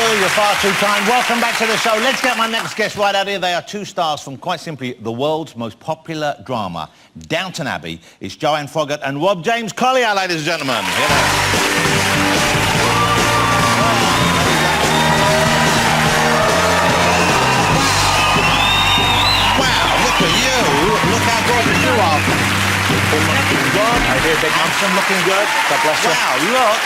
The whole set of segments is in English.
You're far too kind. Welcome back to the show. Let's get my next guest right out here. They are two stars from, quite simply, the world's most popular drama, Downton Abbey. It's Joanne Froggatt and James-Collier, ladies and gentlemen. Here they are. Wow, look at you. Look how gorgeous you are. Looking good. I hear Big Munson looking good. God bless you. Wow, look.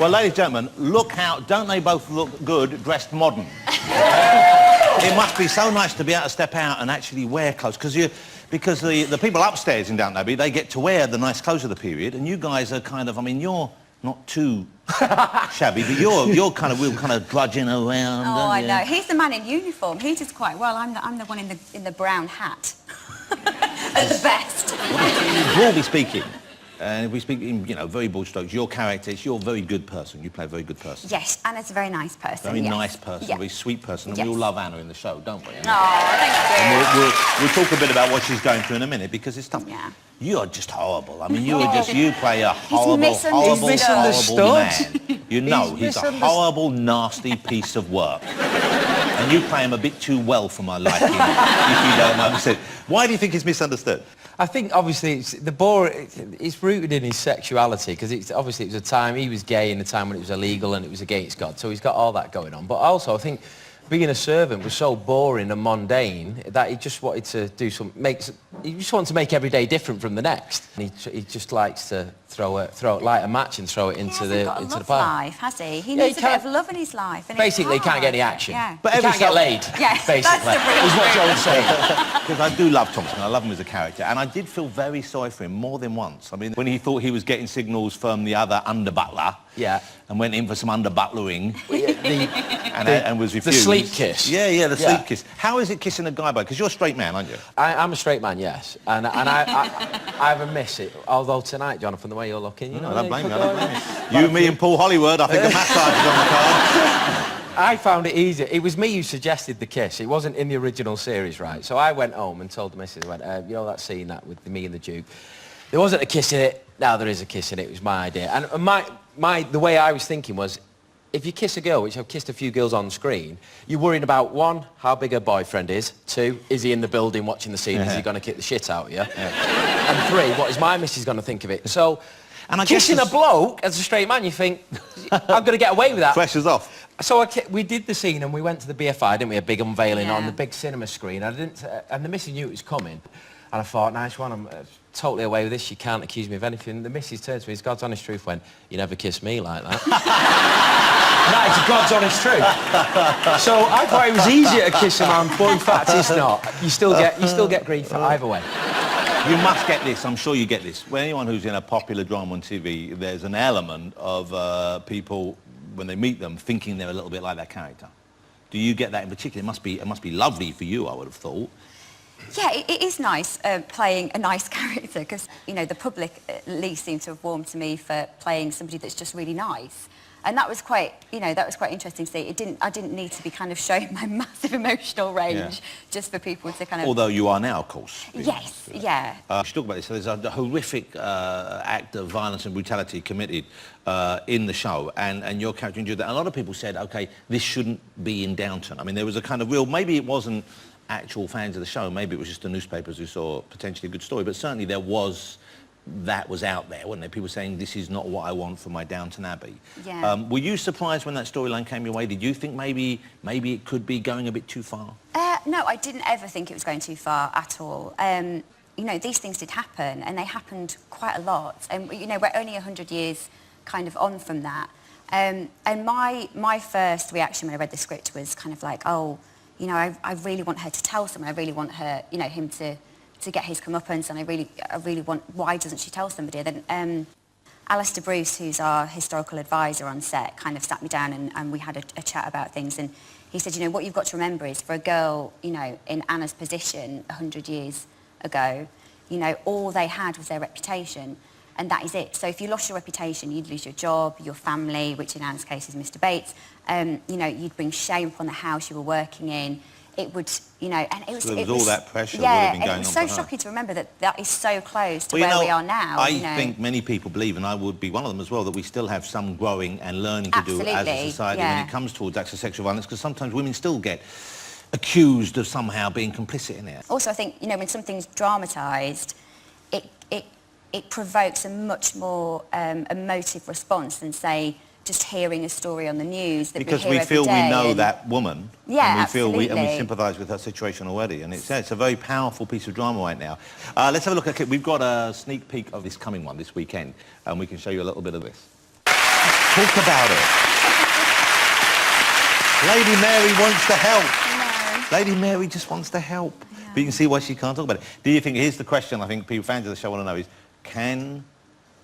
Well, ladies and gentlemen, look how... Don't they both look good dressed modern? It must be so nice to be able to step out and actually wear clothes, because the people upstairs in Downton Abbey, they get to wear the nice clothes of the period, and you guys are kind of... I mean, you're not too shabby, but you're kind of... We're kind of drudging around. Oh, I know. He's the man in uniform. He does quite well. I'm the one in the brown hat. At the best. Broadly speaking, and if we speak in, you know, very broad strokes, your character, you're a very good person. You play a very good person. Yes, Anna's a very nice person. Very nice person, a very sweet person. And we all love Anna in the show, don't we? Oh, thank you. And we'll talk a bit about what she's going through in a minute, because it's tough. Yeah. You are just horrible. I mean, you play a horrible man. You know, he's a horrible, nasty piece of work. And you play him a bit too well for my liking, if you don't know. So, why do you think he's misunderstood? I think, obviously, it's rooted in his sexuality, because obviously it was a time, he was gay in a time when it was illegal and it was against God, so he's got all that going on. But also, I think being a servant was so boring and mundane that he just wanted to do he just wanted to make every day different from the next. And he just likes to light a match and throw it into the pile. He hasn't got a love life, has he? He needs a bit of love in his life. And basically, he can't get any action. Yeah. But he can't get laid, basically. That's the real is what Joel's saying. Because I do love Thompson, I love him as a character, and I did feel very sorry for him more than once. I mean, when he thought he was getting signals from the other under-butler, and went in for some under-butlering, and was refused. The sleep kiss. Yeah, the sleep kiss. How is it kissing a guy by? Because you're a straight man, aren't you? I'm a straight man, yes. And I either miss it, although tonight, Jonathan, the way you're looking, you know... I don't blame you, You, me and Paul Hollywood, I think a massage is on the card. I found it easy. It was me who suggested the kiss. It wasn't in the original series, right? So I went home and told the missus, you know that scene with me and the Duke? There wasn't a kiss in it. Now there is a kiss in it. It was my idea. And the way I was thinking was, if you kiss a girl, which I've kissed a few girls on screen, you're worrying about, one, how big her boyfriend is, two, is he in the building watching the scene, is he going to kick the shit out of you? And three, what is my missus going to think of it? So, kissing a bloke as a straight man, you think, I'm going to get away with that. Pressure's off. So we did the scene and we went to the BFI, didn't we? A big unveiling on the big cinema screen. And the missus knew it was coming. And I thought, nice one, I'm totally away with this, you can't accuse me of anything. The missus turned to me, it's God's honest truth, went, you never kissed me like that. That is God's honest truth. So I thought it was easier to kiss a man, but in fact it's not. You still get grief either way. You must get this, I'm sure you get this. When anyone who's in a popular drama on TV, there's an element of people, when they meet them, thinking they're a little bit like that character. Do you get that in particular? It must be lovely for you, I would have thought. Yeah, it is nice playing a nice character, because, you know, the public at least seem to have warmed to me for playing somebody that's just really nice. And that was quite, you know, that was quite interesting to see. I didn't need to be kind of showing my massive emotional range just for people to kind of... Although you are now, of course. Yes, yeah. We should talk about this. So there's a horrific act of violence and brutality committed in the show, and your character endured that. A lot of people said, OK, this shouldn't be in Downton. I mean, there was a kind of real... Maybe it wasn't actual fans of the show, maybe it was just the newspapers who saw potentially a good story, but certainly there was... That was out there, wasn't there? People saying, this is not what I want for my Downton Abbey. Yeah. Were you surprised when that storyline came your way? Did you think maybe it could be going a bit too far? No, I didn't ever think it was going too far at all. You know, these things did happen, and they happened quite a lot. And, you know, we're only 100 years kind of on from that. And my first reaction when I read the script was kind of like, oh, you know, I really want her to tell someone. I really want her, you know, him to get his comeuppance, and I really want, why doesn't she tell somebody? Then Alistair Bruce, who's our historical advisor on set, kind of sat me down and we had a chat about things, and he said, you know, what you've got to remember is for a girl, you know, in Anna's position 100 years ago, you know, all they had was their reputation, and that is it. So if you lost your reputation, you'd lose your job, your family, which in Anna's case is Mr. Bates, you know, you'd bring shame upon the house you were working in. it would, you know, and it was... So there was all that pressure would yeah, have been going it was on so for her. shocking to remember that that is so close to Well, where you know, we are now. I you know. think many people believe, and I would be one of them as well, that we still have some growing and learning to do as a Absolutely, society yeah. when it comes towards acts of sexual violence, because sometimes women still get accused of somehow being complicit in it. Also, I think, you know, when something's dramatised, it provokes a much more emotive response than, say, just hearing a story on the news that Because we hear we feel every day we know and- that woman, Yeah, and we feel we absolutely. sympathise with her situation already, and it's a very powerful piece of drama right now. Let's have a look at a clip. We've got a sneak peek of this coming one this weekend, and we can show you a little bit of this. Talk about it. Lady Mary wants to help. No. Lady Mary just wants to help. But you can see why she can't talk about it. Do you think, here's the question I think people, fans of the show want to know is, can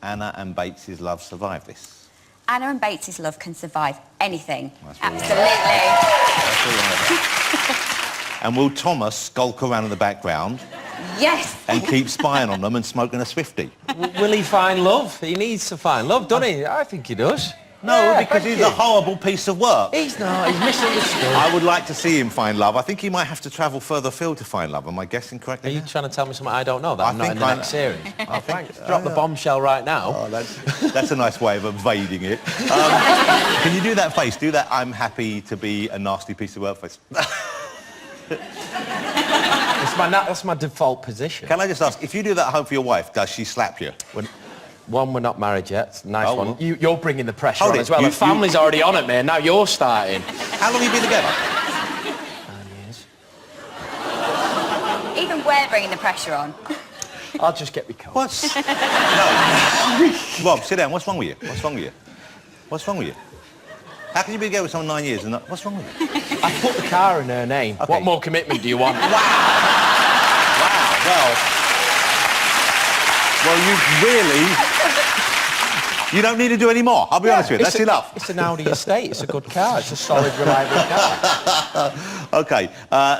Anna and Bates's love survive this? Anna and Bates's love can survive anything. That's what we want. Absolutely. That's all right. And will Thomas skulk around in the background Yes. and keep spying on them and smoking a Swiftie? Will he find love? He needs to find love, doesn't he? I think he does. No, Yeah, because thank he's a you. horrible piece of work. He's not. He's misunderstood. I would like to see him find love. I think he might have to travel further afield to find love. Am I guessing Are correctly? you trying to tell me something I don't know that I I'm not think in the I- next series? Oh, thanks. Drop the bombshell right now. Oh, that's a nice way of evading it. Can you do that face? Do that I'm happy to be a nasty piece of work face. That's my default position. Can I just ask, if you do that at home for your wife, does she slap you? One, we're not married yet. It's a nice Oh, one. well. You're bringing the pressure Hold on it. as well. You- The family's already on it, man. Now you're starting. How long have you been together? 9 years. Even we're bringing the pressure on. I'll just get me coat. What's... No. Rob, sit down. What's wrong with you? What's wrong with you? What's wrong with you? How can you be together with someone 9 years and not... What's wrong with you? I put the car in her name. Okay. What more commitment do you want? Well, you really... You don't need to do any more. I'll be honest with you. That's enough. It's an Audi estate. It's a good car. It's a solid, reliable car. OK,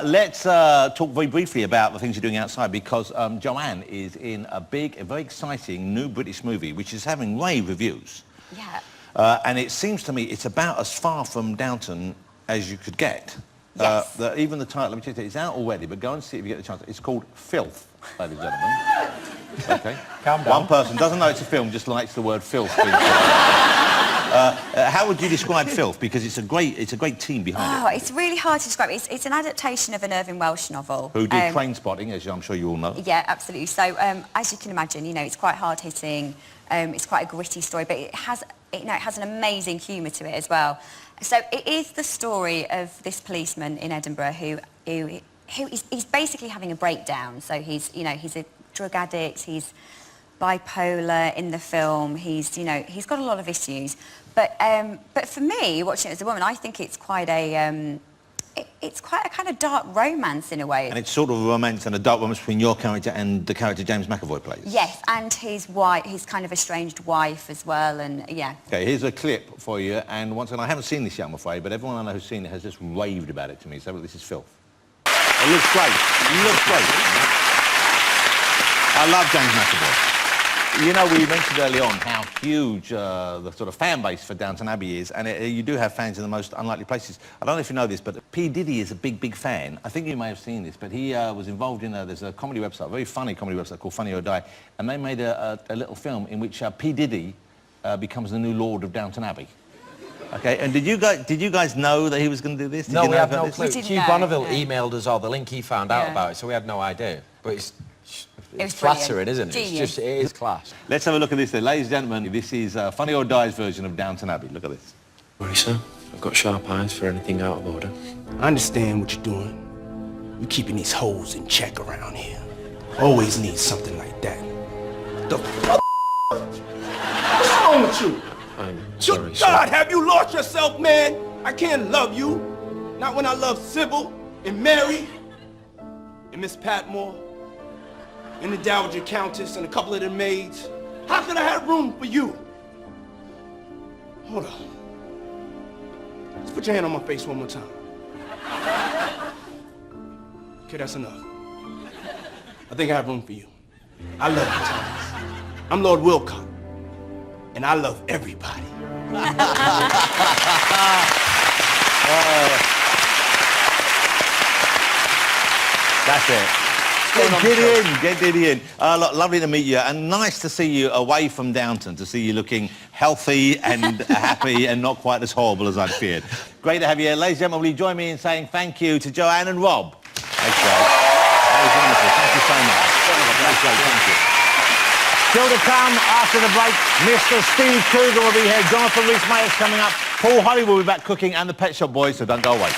let's talk very briefly about the things you're doing outside, because Joanne is in a very exciting new British movie, which is having rave reviews. Yeah. And it seems to me it's about as far from Downton as you could get. Yes. Even the title, let me tell you, it's out already, but go and see it if you get the chance. It's called Filth, ladies and gentlemen. OK? Calm down. One person doesn't know it's a film, just likes the word filth. How would you describe Filth? Because it's a great team behind Oh, it's really hard to describe. It's an adaptation of an Irving Welsh novel. it. Who did Train Spotting, as I'm sure you all know. Yeah, absolutely. So, as you can imagine, you know, it's quite hard-hitting. It's quite a gritty story, but it has an amazing humour to it as well. So it is the story of this policeman in Edinburgh who is basically having a breakdown. So he's a drug addict. He's bipolar in the film. He's got a lot of issues. But for me, watching it as a woman, I think it's quite a kind of dark romance in a way. And it's sort of a romance and a dark romance between your character and the character James McAvoy plays. Yes, and his wife, his kind of estranged wife as well, and yeah. OK, here's a clip for you, and once again, I haven't seen this yet, I'm afraid, but everyone I know who's seen it has just raved about it to me, so this is Filth. It looks great. It looks great. I love James McAvoy. You know, we mentioned early on how huge the sort of fan base for Downton Abbey is, and you do have fans in the most unlikely places. I don't know if you know this, but P. Diddy is a big fan. I think you may have seen this, but he was involved in there's a comedy website, a very funny comedy website called Funny or Die, and they made a little film in which P. Diddy becomes the new Lord of Downton Abbey. Okay, and did you guys know that he was going to do this? Did No, you we know had about no this? clue. We didn't Hugh know, Bonneville no. emailed us all the link he found out Yeah. about it, so we had no idea. But it's was flattering, brilliant. isn't it? Genius. It is class. Let's have a look at this then. Ladies and gentlemen, this is Funny or Die's version of Downton Abbey. Look at this. Sorry, sir. I've got sharp eyes for anything out of order. I understand what you're doing. You're keeping these hoes in check around here. Always need something like that. The f***? What's wrong with you? I'm sorry, Good sir. God, have you lost yourself, man? I can't love you. Not when I love Sybil and Mary and Miss Patmore and the Dowager Countess and a couple of their maids. How could I have room for you? Hold on. Let's put your hand on my face one more time. Okay, that's enough. I think I have room for you. I love you, Thomas. I'm Lord Wilcott, and I love everybody. That's it. Get Diddy in. Look, lovely to meet you, and nice to see you away from Downton, to see you looking healthy and happy and not quite as horrible as I'd feared. Great to have you here. Ladies and gentlemen, will you join me in saying thank you to Joanne and Rob? Thanks, guys. That was wonderful. Thank you so much. That's great, thank you. Still to come after the break, Mr. Steve Coogan will be here. Jonathan Rhys-Meyer's coming up. Paul Holly will be back cooking, and the Pet Shop Boys, so don't go away.